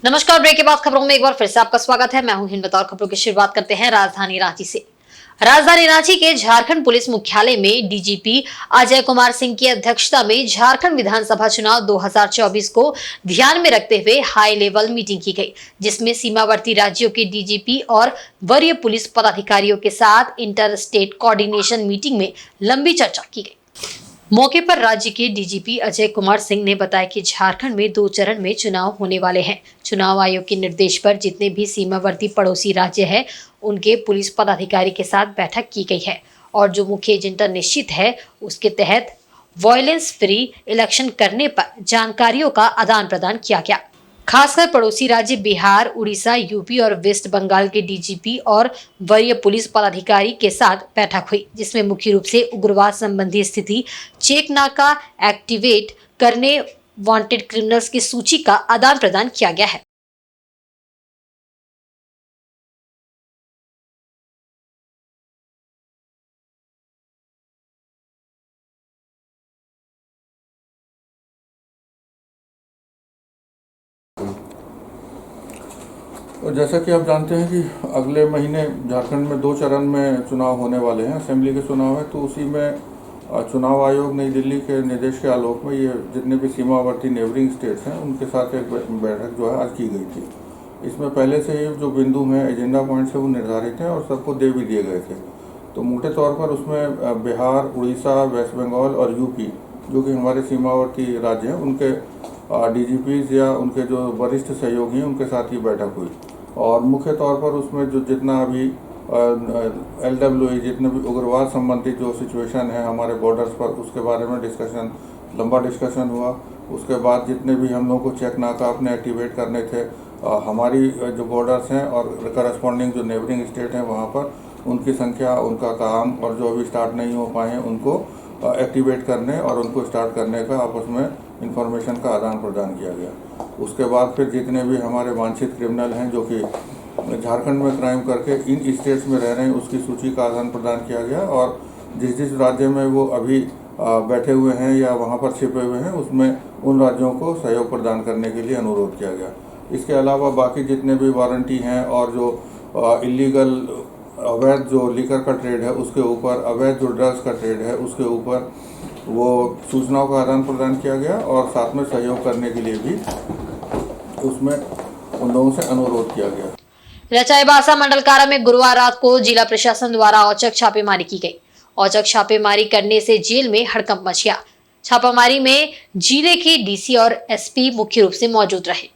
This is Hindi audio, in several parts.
नमस्कार। ब्रेक के बाद खबरों में एक बार फिर से आपका स्वागत है। मैं हूं हिंद। बतौर खबरों की शुरुआत करते हैं राजधानी रांची से। राजधानी रांची के झारखंड पुलिस मुख्यालय में डीजीपी अजय कुमार सिंह की अध्यक्षता में झारखंड विधानसभा चुनाव 2024 को ध्यान में रखते हुए हाई लेवल मीटिंग की गई, जिसमें सीमावर्ती राज्यों के डीजीपी और वरीय पुलिस पदाधिकारियों के साथ इंटर स्टेट कोऑर्डिनेशन मीटिंग में लंबी चर्चा की गई। मौके पर राज्य के डीजीपी अजय कुमार सिंह ने बताया कि झारखंड में 2 चरण में चुनाव होने वाले हैं। चुनाव आयोग के निर्देश पर जितने भी सीमावर्ती पड़ोसी राज्य हैं, उनके पुलिस पदाधिकारी के साथ बैठक की गई है और जो मुख्य एजेंडा निश्चित है, उसके तहत वायलेंस फ्री इलेक्शन करने पर जानकारियों का आदान प्रदान किया गया। खासकर पड़ोसी राज्य बिहार, उड़ीसा, यूपी और वेस्ट बंगाल के डीजीपी और वरीय पुलिस पदाधिकारी के साथ बैठक हुई, जिसमें मुख्य रूप से उग्रवाद संबंधी स्थिति, चेक नाका एक्टिवेट करने, वांटेड क्रिमिनल्स की सूची का आदान प्रदान किया गया है। और जैसा कि आप जानते हैं कि अगले महीने झारखंड में 2 चरण में चुनाव होने वाले हैं, असेंबली के चुनाव है। तो उसी में चुनाव आयोग नई दिल्ली के निर्देश के आलोक में ये जितने भी सीमावर्ती नेबरिंग स्टेट्स हैं उनके साथ एक बैठक जो है आज की गई थी। इसमें पहले से ही जो बिंदु हैं, एजेंडा पॉइंट्स हैं, वो निर्धारित हैं और सबको दे भी दिए गए थे। तो मोटे तौर पर उसमें बिहार, उड़ीसा, वेस्ट बंगाल और यूपी, जो कि हमारे सीमावर्ती राज्य हैं, उनके डीजीपीज या उनके जो वरिष्ठ सहयोगी हैं उनके साथ ही बैठक हुई। और मुख्य तौर पर उसमें जो जितना अभी LWE, जितने भी उग्रवाद संबंधित जो सिचुएशन है हमारे बॉर्डर्स पर, उसके बारे में लंबा डिस्कशन हुआ। उसके बाद जितने भी हम लोगों को चेक नाका अपने एक्टिवेट करने थे, हमारी जो बॉर्डर्स हैं और करस्पॉन्डिंग जो नेबरिंग स्टेट हैं वहाँ पर उनकी संख्या, उनका काम और जो अभी स्टार्ट नहीं हो पाए हैं उनको एक्टिवेट करने और उनको स्टार्ट करने का आपस में इंफॉर्मेशन का आदान प्रदान किया गया। उसके बाद फिर जितने भी हमारे वांछित क्रिमिनल हैं जो कि झारखंड में क्राइम करके इन स्टेट्स में रह रहे हैं, उसकी सूची का आदान प्रदान किया गया और जिस जिस राज्य में वो अभी बैठे हुए हैं या वहाँ पर छिपे हुए हैं, उसमें उन राज्यों को सहयोग प्रदान करने के लिए अनुरोध किया गया। इसके अलावा बाकी जितने भी वारंटी हैं और जो इलीगल अवैध जो लिकर का ट्रेड है उसके ऊपर, अवैध जो ड्रग्स का ट्रेड है उसके ऊपर वो सूचनाओं का आदान प्रदान किया गया और साथ में सहयोग करने के लिए भी उसमें उन लोगों से अनुरोध किया गया। चाईबासा मंडल कारा में गुरुवार रात को जिला प्रशासन द्वारा औचक छापेमारी की गई। औचक छापेमारी करने से जेल में हड़कंप मच गया। छापेमारी में जिले के डीसी और एसपी मुख्य रूप से मौजूद रहे।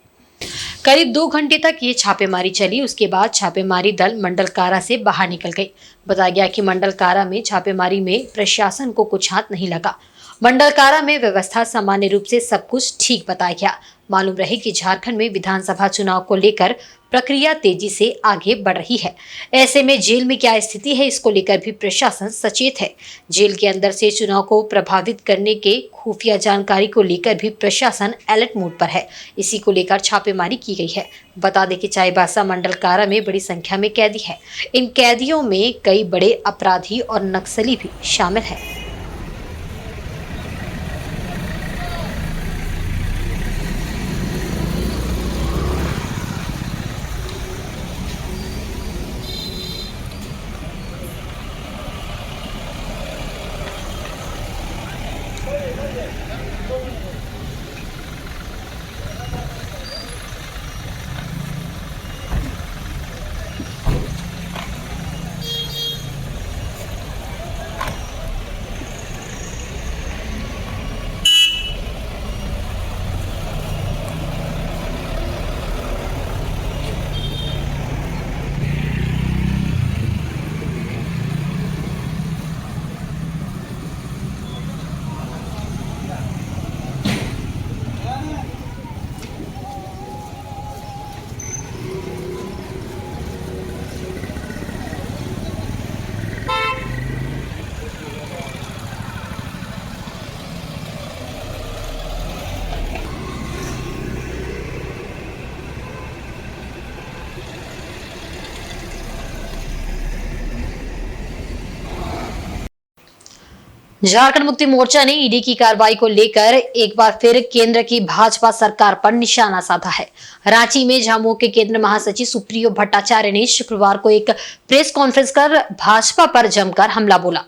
करीब 2 घंटे तक ये छापेमारी चली। उसके बाद छापेमारी दल मंडल कारा से बाहर निकल गई। बताया गया कि मंडल कारा में छापेमारी में प्रशासन को कुछ हाथ नहीं लगा। मंडल कारा में व्यवस्था सामान्य रूप से सब कुछ ठीक बताया गया। मालूम रहे कि झारखंड में विधानसभा चुनाव को लेकर प्रक्रिया तेजी से आगे बढ़ रही है। ऐसे में जेल में क्या स्थिति है, इसको लेकर भी प्रशासन सचेत है। जेल के अंदर से चुनाव को प्रभावित करने के खुफिया जानकारी को लेकर भी प्रशासन अलर्ट मोड पर है। इसी को लेकर छापेमारी की गई है। बता दें कि चाईबासा मंडल कारा में बड़ी संख्या में कैदी है। इन कैदियों में कई बड़े अपराधी और नक्सली भी शामिल है। झारखंड मुक्ति मोर्चा ने ईडी की कार्रवाई को लेकर एक बार फिर केंद्र की भाजपा सरकार पर निशाना साधा है। रांची में झामुमो के केंद्र महासचिव सुप्रियो भट्टाचार्य ने शुक्रवार को एक प्रेस कॉन्फ्रेंस कर भाजपा पर जमकर हमला बोला।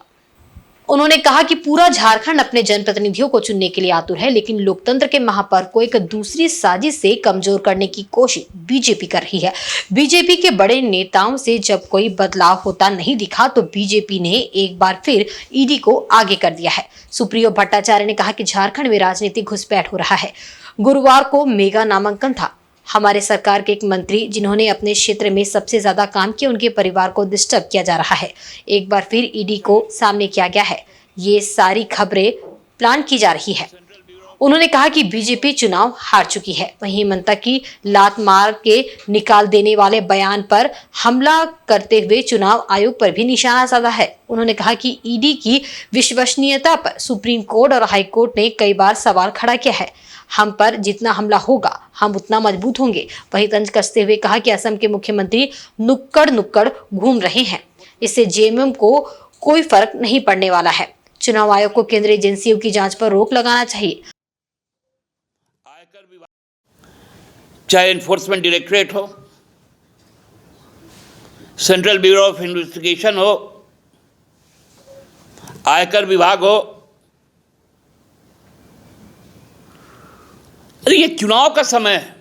उन्होंने कहा कि पूरा झारखंड अपने जनप्रतिनिधियों को चुनने के लिए आतुर है, लेकिन लोकतंत्र के महापर्व को एक दूसरी साजिश से कमजोर करने की कोशिश बीजेपी कर रही है। बीजेपी के बड़े नेताओं से जब कोई बदलाव होता नहीं दिखा तो बीजेपी ने एक बार फिर ईडी को आगे कर दिया है। सुप्रियो भट्टाचार्य ने कहा कि झारखंड में राजनीतिक घुसपैठ हो रहा है। गुरुवार को मेगा नामांकन था। हमारे सरकार के एक मंत्री जिन्होंने अपने क्षेत्र में सबसे ज्यादा काम किया, उनके परिवार को डिस्टर्ब किया जा रहा है। एक बार फिर ईडी को सामने किया गया है। ये सारी खबरें प्लान की जा रही है। उन्होंने कहा कि बीजेपी चुनाव हार चुकी है। वहीं ममता की लात मार के निकाल देने वाले बयान पर हमला करते हुए चुनाव आयोग पर भी निशाना साधा है। उन्होंने कहा कि ईडी की विश्वसनीयता पर सुप्रीम कोर्ट और हाई कोर्ट ने कई बार सवाल खड़ा किया है। हम पर जितना हमला होगा हम उतना मजबूत होंगे। वहीं तंज कसते हुए कहा कि असम के मुख्यमंत्री नुक्कड़ घूम रहे हैं, इससे जेएमएम को कोई फर्क नहीं पड़ने वाला है। चुनाव आयोग को केंद्रीय एजेंसियों की जांच पर रोक लगाना चाहिए। आयकर विभाग, चाहे एनफोर्समेंट डायरेक्टरेट हो, सेंट्रल ब्यूरो ऑफ इन्वेस्टिगेशन हो, आयकर विभाग हो, अरे ये चुनाव का समय है।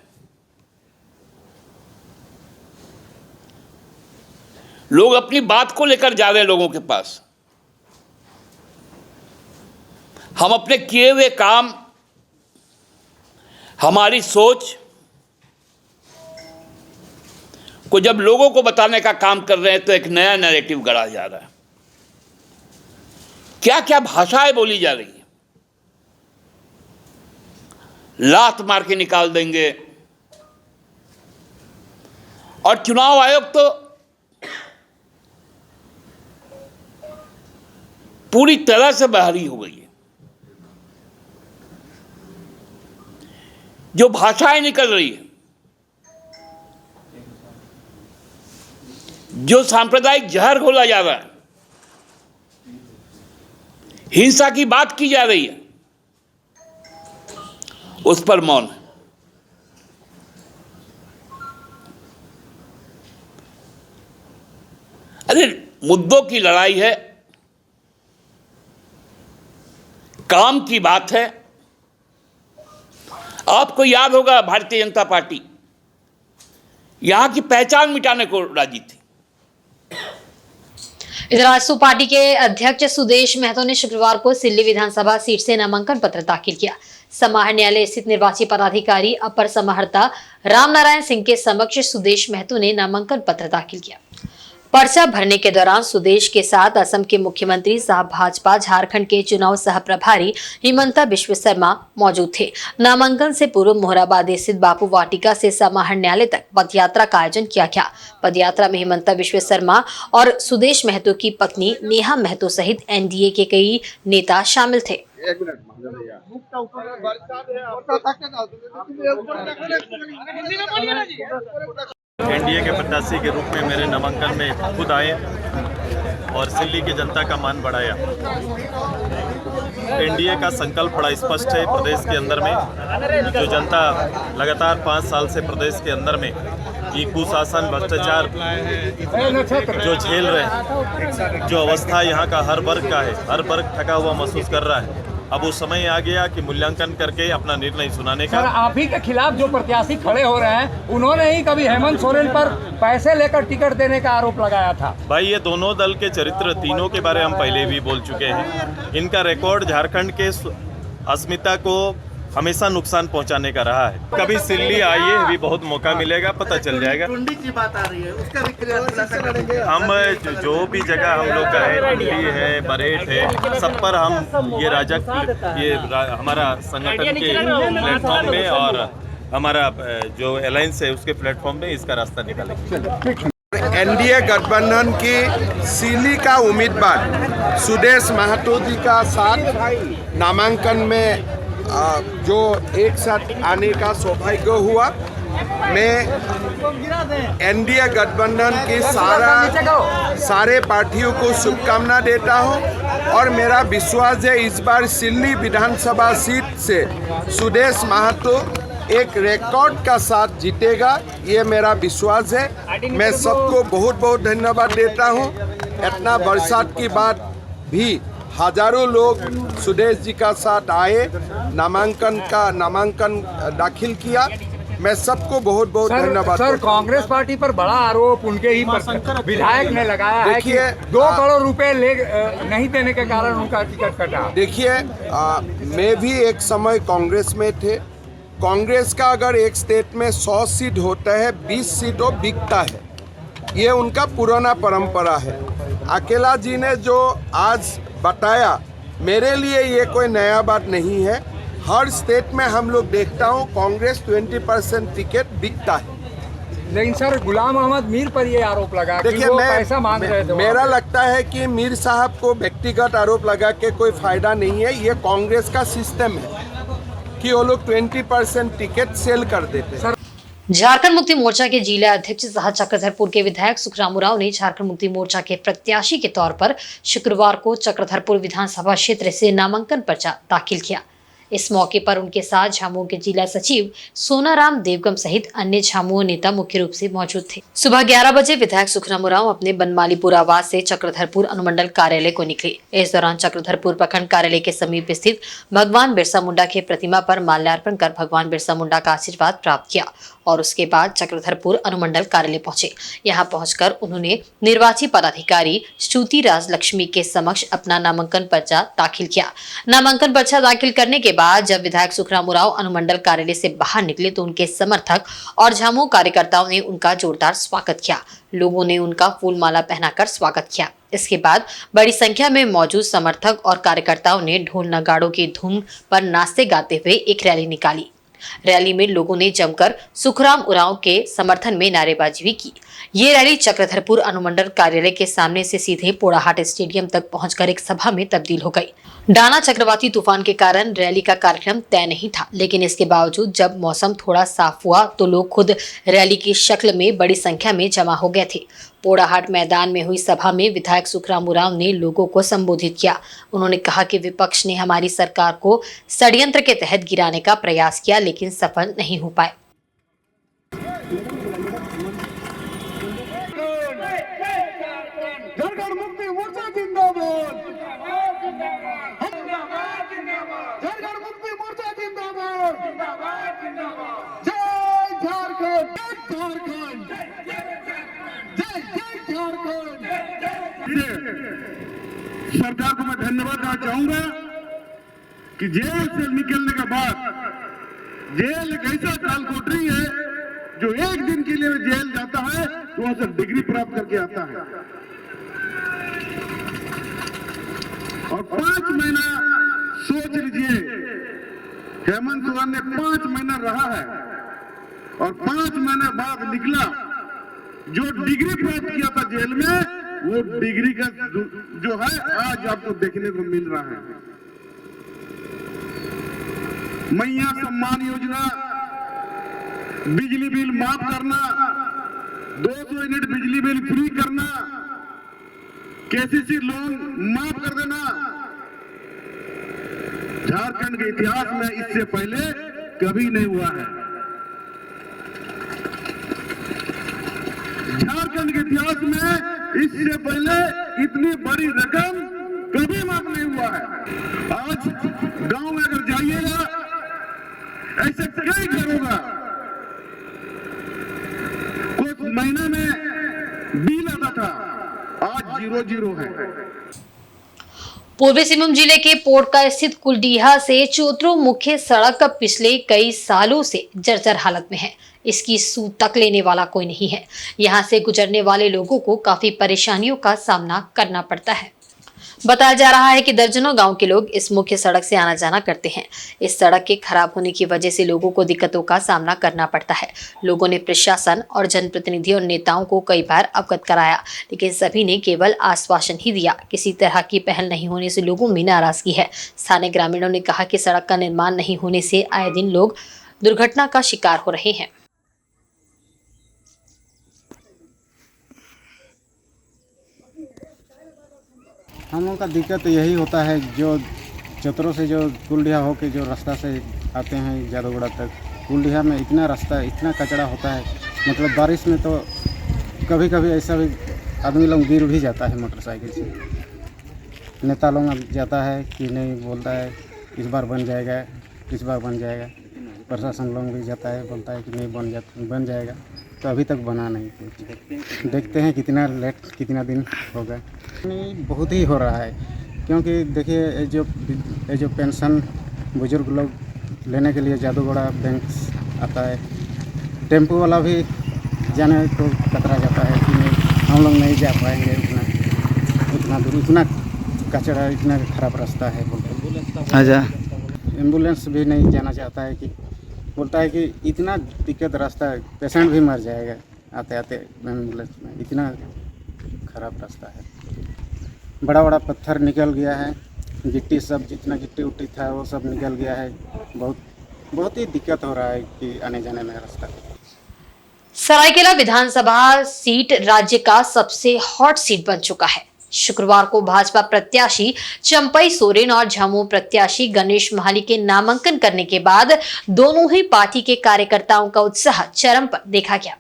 लोग अपनी बात को लेकर जा रहे हैं लोगों के पास। हम अपने किए हुए काम, हमारी सोच को जब लोगों को बताने का काम कर रहे हैं तो एक नया नैरेटिव गढ़ा जा रहा है। क्या क्या भाषाएं बोली जा रही है। लात मार के निकाल देंगे। और चुनाव आयोग तो पूरी तरह से बहाली हो गई है। जो भाषाएं निकल रही है, जो सांप्रदायिक जहर घोला जा रहा है, हिंसा की बात की जा रही है, उस पर मौन है। अरे मुद्दों की लड़ाई है, काम की बात है। आपको याद होगा भारतीय जनता पार्टी यहां की पहचान मिटाने को राजी थी। इधर आजसू पार्टी के अध्यक्ष सुदेश महतो ने शुक्रवार को सिल्ली विधानसभा सीट से नामांकन पत्र दाखिल किया। समाहर न्यायालय स्थित निर्वाची पदाधिकारी अपर समाहर्ता रामनारायण सिंह के समक्ष सुदेश महतो ने नामांकन पत्र दाखिल किया। पर्चा भरने के दौरान सुदेश के साथ असम के मुख्यमंत्री सह भाजपा झारखंड के चुनाव सह प्रभारी हिमंता बिश्व शर्मा मौजूद थे। नामांकन से पूर्व मोहराबाद स्थित बापू वाटिका से समाहर न्यायालय तक पदयात्रा का आयोजन किया गया। पदयात्रा में हिमंता बिश्व शर्मा और सुदेश महतो की पत्नी नेहा महतो सहित एनडीए के कई नेता शामिल थे। एनडीए के प्रत्याशी के रूप में मेरे नामांकन में खुद आए और सिल्ली की जनता का मान बढ़ाया। एनडीए का संकल्प बड़ा स्पष्ट है। प्रदेश के अंदर में जो जनता लगातार 5 साल से प्रदेश के अंदर में ये कुशासन, भ्रष्टाचार जो झेल रहे हैं, जो अवस्था यहाँ का हर वर्ग का है, हर वर्ग थका हुआ महसूस कर रहा है। अब वो समय आ गया कि मूल्यांकन करके अपना निर्णय सुनाने का। सर, आप ही के खिलाफ जो प्रत्याशी खड़े हो रहे हैं, उन्होंने ही कभी हेमंत सोरेन पर पैसे लेकर टिकट देने का आरोप लगाया था। भाई, ये दोनों दल के चरित्र तीनों के बारे में हम पहले भी बोल चुके हैं। इनका रिकॉर्ड झारखंड के अस्मिता को हमेशा नुकसान पहुंचाने का रहा है। कभी सिल्ली आइए, भी बहुत मौका मिलेगा, पता चल जाएगा। टुंडी की बात आ रही है, उसका भी खुलासा करेंगे। हम जो भी जगह हम लोग का है, टुंडी है, बरेट है, सब पर हम ये हमारा संगठन के प्लेटफॉर्म में और हमारा जो अलायंस है उसके प्लेटफॉर्म में इसका रास्ता निकालेंगे। एनडीए गठबंधन की सिल्ली का उम्मीदवार सुदेश महतो जी का साथ नामांकन में जो एक साथ आने का सौभाग्य हुआ मैं एनडीए गठबंधन के सारे पार्टियों को शुभकामना देता हूं और मेरा विश्वास है इस बार सिल्ली विधानसभा सीट से सुदेश महतो एक रिकॉर्ड का साथ जीतेगा, ये मेरा विश्वास है। मैं सबको बहुत बहुत धन्यवाद देता हूं। इतना बरसात के बाद भी हजारों लोग सुदेश जी का साथ आए, नामांकन दाखिल किया। मैं सबको बहुत बहुत धन्यवाद। सर, कांग्रेस पार्टी पर बड़ा आरोप उनके ही विधायक ने लगाया है कि 2 करोड़ रुपए नहीं देने के कारण उनका टिकट कटा। देखिए, मैं भी एक समय कांग्रेस में थे। कांग्रेस का अगर एक स्टेट में 100 सीट होता है, 20 सीटों बिकता है, ये उनका पुराना परंपरा है। अकेला जी ने जो आज बताया, मेरे लिए ये कोई नया बात नहीं है। हर स्टेट में हम लोग देखता हूँ कांग्रेस 20% टिकट बिकता है। लेकिन सर, गुलाम अहमद मीर पर ये आरोप लगा कि वो पैसा मांग रहे थे। मेरा लगता है कि मीर साहब को व्यक्तिगत आरोप लगा के कोई फायदा नहीं है। ये कांग्रेस का सिस्टम है कि वो लोग 20% टिकट सेल कर देते हैं। झारखंड मुक्ति मोर्चा के जिला अध्यक्ष सह चक्रधरपुर के विधायक सुखराम उरांव ने झारखंड मुक्ति मोर्चा के प्रत्याशी के तौर पर शुक्रवार को चक्रधरपुर विधानसभा क्षेत्र से नामांकन पर्चा दाखिल किया। इस मौके पर उनके साथ झामुमो के जिला सचिव सोनाराम देवगम सहित अन्य झामुमो नेता मुख्य रूप से मौजूद थे। सुबह 11 बजे विधायक सुखराम उरांव अपने बनमालीपुर आवास से चक्रधरपुर अनुमंडल कार्यालय को निकले। इस दौरान चक्रधरपुर प्रखंड कार्यालय के समीप स्थित भगवान बिरसा मुंडा की प्रतिमा पर माल्यार्पण कर भगवान बिरसा मुंडा का आशीर्वाद प्राप्त किया और उसके बाद चक्रधरपुर अनुमंडल कार्यालय पहुंचे। यहां पहुंचकर उन्होंने निर्वाची पदाधिकारी श्रुति राज लक्ष्मी के समक्ष अपना नामांकन पर्चा दाखिल किया। नामांकन पर्चा दाखिल करने के बाद जब विधायक सुखराम उरांव अनुमंडल कार्यालय से बाहर निकले तो उनके समर्थक और झामुमो कार्यकर्ताओं ने उनका जोरदार स्वागत किया। लोगों ने उनका फूलमाला पहनाकर स्वागत किया। इसके बाद बड़ी संख्या में मौजूद समर्थक और कार्यकर्ताओं ने ढोल नगाड़ों की धुन पर नाचते गाते हुए एक रैली निकाली। रैली में लोगों ने जमकर सुखराम उरांव के समर्थन में नारेबाजी भी की। ये रैली चक्रधरपुर अनुमंडल कार्यालय के सामने से सीधे पोड़ाहाट स्टेडियम तक पहुंचकर एक सभा में तब्दील हो गई। डाना चक्रवाती तूफान के कारण रैली का कार्यक्रम तय नहीं था, लेकिन इसके बावजूद जब मौसम थोड़ा साफ हुआ तो लोग खुद रैली की शक्ल में बड़ी संख्या में जमा हो गए थे। पोड़ाहाट मैदान में हुई सभा में विधायक सुखराम उरांव ने लोगों को संबोधित किया। उन्होंने कहा कि विपक्ष ने हमारी सरकार को षड्यंत्र के तहत गिराने का प्रयास किया, लेकिन सफल नहीं हो पाए। झारखंड मुक्ति मोर्चा जिंदाबाद, झारखंड मुक्ति मोर्चा जिंदाबाद, जय झारखंड, जय झारखंड। सरकार को मैं धन्यवाद देना चाहूंगा कि जेल से निकलने के बाद, जेल एक ऐसा काल कोठरी है जो एक दिन के लिए जेल जाता है तो वहां से डिग्री प्राप्त करके आता है और 5 महीना सोच लीजिए, हेमंत सोरेन ने 5 महीना रहा है और 5 महीने बाद निकला। जो डिग्री प्राप्त किया था जेल में, वो डिग्री का जो है आज आपको देखने को मिल रहा है। मैया सम्मान योजना, बिजली बिल माफ करना, 200 यूनिट बिजली बिल फ्री करना, केसीसी लोन माफ कर देना, झारखंड के इतिहास में इससे पहले कभी नहीं हुआ है। झारखंड के इतिहास में इससे पहले इतनी बड़ी रकम कभी माफ नहीं हुआ है। आज गांव में अगर जाइएगा, ऐसे कई घर होगा, कुछ महीने में बिल आता था, आज 0 है। पूर्वी सिंहभूम जिले के पोटका स्थित कुलडीहा से चोत्रो मुख्य सड़क पिछले कई सालों से जर्जर हालत में है। इसकी सूद तक लेने वाला कोई नहीं है। यहां से गुजरने वाले लोगों को काफी परेशानियों का सामना करना पड़ता है। बताया जा रहा है कि दर्जनों गांव के लोग इस मुख्य सड़क से आना जाना करते हैं। इस सड़क के खराब होने की वजह से लोगों को दिक्कतों का सामना करना पड़ता है। लोगों ने प्रशासन और जनप्रतिनिधि और नेताओं को कई बार अवगत कराया, लेकिन सभी ने केवल आश्वासन ही दिया। किसी तरह की पहल नहीं होने से लोगों में नाराजगी है। स्थानीय ग्रामीणों ने कहा कि सड़क का निर्माण नहीं होने से आए दिन लोग दुर्घटना का शिकार हो रहे हैं। हम लोग का दिक्कत तो यही होता है, जो चतरों से जो कुलडिहा होके जो रास्ता से आते हैं जादूगोड़ा तक, कुलडिहा में इतना रास्ता इतना कचरा होता है, मतलब बारिश में तो कभी कभी ऐसा भी आदमी लोग गिर भी जाता है मोटरसाइकिल से। नेता लोग जाता है कि नहीं, बोलता है इस बार बन जाएगा, इस बार बन जाएगा। प्रशासन लोग भी जाता है, बोलता है कि नहीं बन जाएगा, तो अभी तक बना नहीं कुछ। देखते हैं कितना लेट, कितना दिन होगा। नहीं, बहुत ही हो रहा है, क्योंकि देखिए ये जो पेंशन बुजुर्ग लोग लेने के लिए जादूगोड़ा बैंक आता है, टेम्पो वाला भी जाने को कतरा जाता है कि नहीं हम लोग नहीं जा पाएंगे उतना दूर, इतना कचरा, इतना खराब रास्ता है बोलते। अच्छा, एम्बुलेंस भी नहीं जाना चाहता है, कि बोलता है कि इतना दिक्कत रास्ता है, पेशेंट भी मर जाएगा आते आते एम्बुलेंस में, इतना खराब रास्ता है। बड़ा बड़ा पत्थर निकल गया है, गिट्टी सब जितना गिट्टी उट्टी था वो सब निकल गया है। बहुत ही दिक्कत हो रहा है कि आने जाने में रास्ता। सरायकेला विधानसभा सीट राज्य का सबसे हॉट सीट बन चुका है। शुक्रवार को भाजपा प्रत्याशी चंपई सोरेन और झामुमो प्रत्याशी गणेश महाली के नामांकन करने के बाद दोनों ही पार्टी के कार्यकर्ताओं का उत्साह चरम पर देखा गया।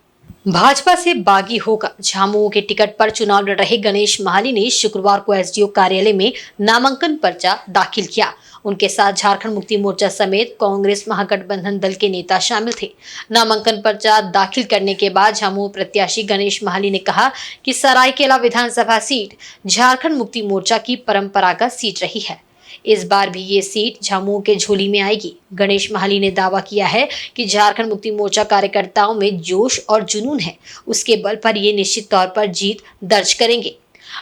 भाजपा से बागी होकर झामुमो के टिकट पर चुनाव लड़ रहे गणेश महाली ने शुक्रवार को एसडीओ कार्यालय में नामांकन पर्चा दाखिल किया। उनके साथ झारखंड मुक्ति मोर्चा समेत कांग्रेस महागठबंधन दल के नेता शामिल थे। नामांकन पर्चा दाखिल करने के बाद झामुमो प्रत्याशी गणेश महाली ने कहा कि सरायकेला विधानसभा सीट झारखंड मुक्ति मोर्चा की परंपरागत सीट रही है। इस बार भी ये सीट झामुमो के झोली में आएगी। गणेश महाली ने दावा किया है कि झारखंड मुक्ति मोर्चा कार्यकर्ताओं में जोश और जुनून है, उसके बल पर ये निश्चित तौर पर जीत दर्ज करेंगे।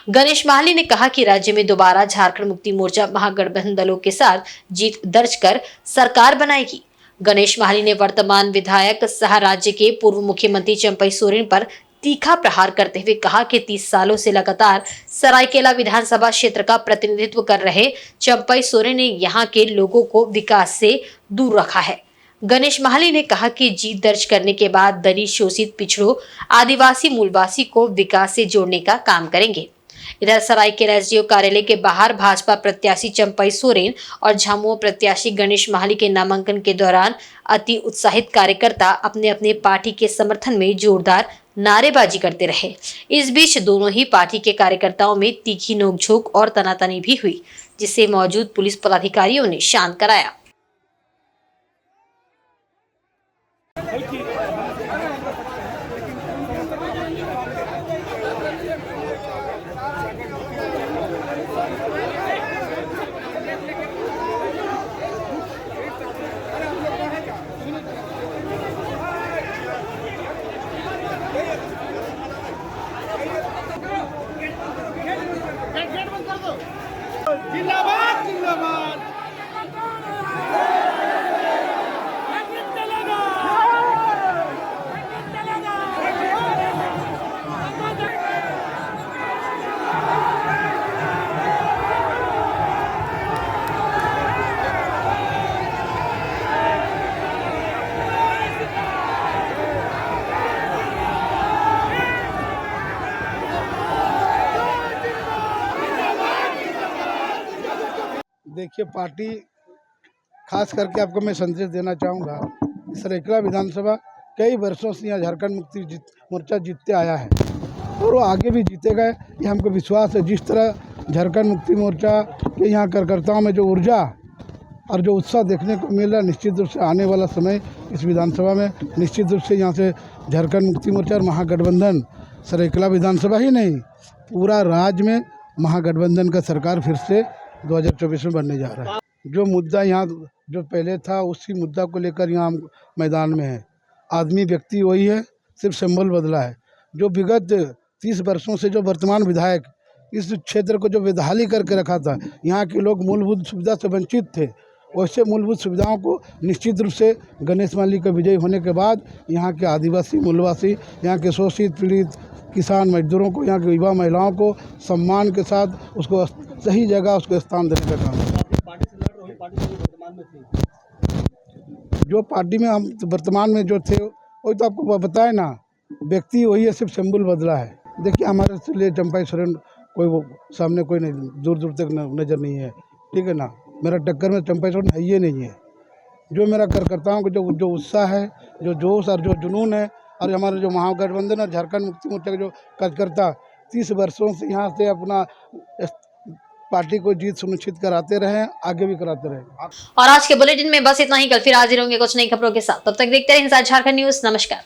गणेश महाली ने कहा कि राज्य में दोबारा झारखंड मुक्ति मोर्चा महागठबंधन दलों के साथ जीत दर्ज कर सरकार बनाएगी। गणेश महाली ने वर्तमान विधायक सह राज्य के पूर्व मुख्यमंत्री चंपई सोरेन पर तीखा प्रहार करते हुए कहा कि 30 सालों से लगातार सरायकेला विधानसभा क्षेत्र का प्रतिनिधित्व कर रहे चंपई सोरेन ने यहां के लोगों को विकास से दूर रखा है। गणेश महाली ने कहा कि जीत दर्ज करने के बाद दलित, शोषित, पिछड़ों, आदिवासी, मूलवासी को विकास से जोड़ने का काम करेंगे। इधर सरायकेला एसडीओ कार्यालय के बाहर भाजपा प्रत्याशी चंपई सोरेन और झामुमो प्रत्याशी गणेश महाली के नामांकन के दौरान अति उत्साहित कार्यकर्ता अपने अपने पार्टी के समर्थन में जोरदार नारेबाजी करते रहे। इस बीच दोनों ही पार्टी के कार्यकर्ताओं में तीखी नोकझोंक और तनातनी भी हुई, जिसे मौजूद पुलिस पदाधिकारियों ने शांत कराया। देखिए, पार्टी खास करके आपको मैं संदेश देना चाहूँगा, सरायकेला विधानसभा कई वर्षों से यहाँ झारखंड मुक्ति मोर्चा जीतते आया है और वो आगे भी जीतेगा, ये हमको विश्वास है। जिस तरह झारखंड मुक्ति मोर्चा के यहाँ कार्यकर्ताओं में जो ऊर्जा और जो उत्साह देखने को मिल रहा है, निश्चित रूप से आने वाला समय इस विधानसभा में निश्चित रूप से यहाँ से झारखंड मुक्ति मोर्चा और महागठबंधन सरायकेला विधानसभा ही नहीं, पूरा राज्य में महागठबंधन का सरकार फिर से 2024 में बनने जा रहा है। जो मुद्दा यहाँ जो पहले था उसी मुद्दा को लेकर यहाँ मैदान में है। आदमी व्यक्ति वही है, सिर्फ सिंबल बदला है। जो विगत 30 वर्षों से जो वर्तमान विधायक इस क्षेत्र को जो बेदहाली करके रखा था, यहाँ के लोग मूलभूत सुविधा से वंचित थे, वैसे मूलभूत सुविधाओं को निश्चित रूप से गणेश महाली का विजय होने के बाद यहाँ के आदिवासी, मूलवासी, यहाँ के शोषित, पीड़ित किसान मजदूरों को, यहाँ के युवा महिलाओं को सम्मान के साथ उसको सही जगह उसको स्थान देने का काम। जो पार्टी में हम वर्तमान में जो थे वही तो आपको बताए ना, व्यक्ति वही है, सिर्फ सिंबल बदला है। देखिए, हमारे लिए चंपई सोरेन कोई वो सामने कोई नहीं, दूर दूर तक नज़र नहीं है, ठीक है ना। मेरा टक्कर में चंपा चौड़ है ये नहीं है। जो मेरा कार्यकर्ताओं का जो उत्साह है, जो जोश और जो जुनून है, और हमारे जो महागठबंधन और झारखंड मुक्ति मोर्चा के जो कार्यकर्ता 30 वर्षों से यहाँ से अपना पार्टी को जीत सुनिश्चित कराते रहे, आगे भी कराते रहे। और आज के बुलेटिन में बस इतना ही। कल फिर हाजिर होंगे कुछ नई खबरों के साथ। तब तक देखते रहिए इंसाइड झारखंड न्यूज। नमस्कार।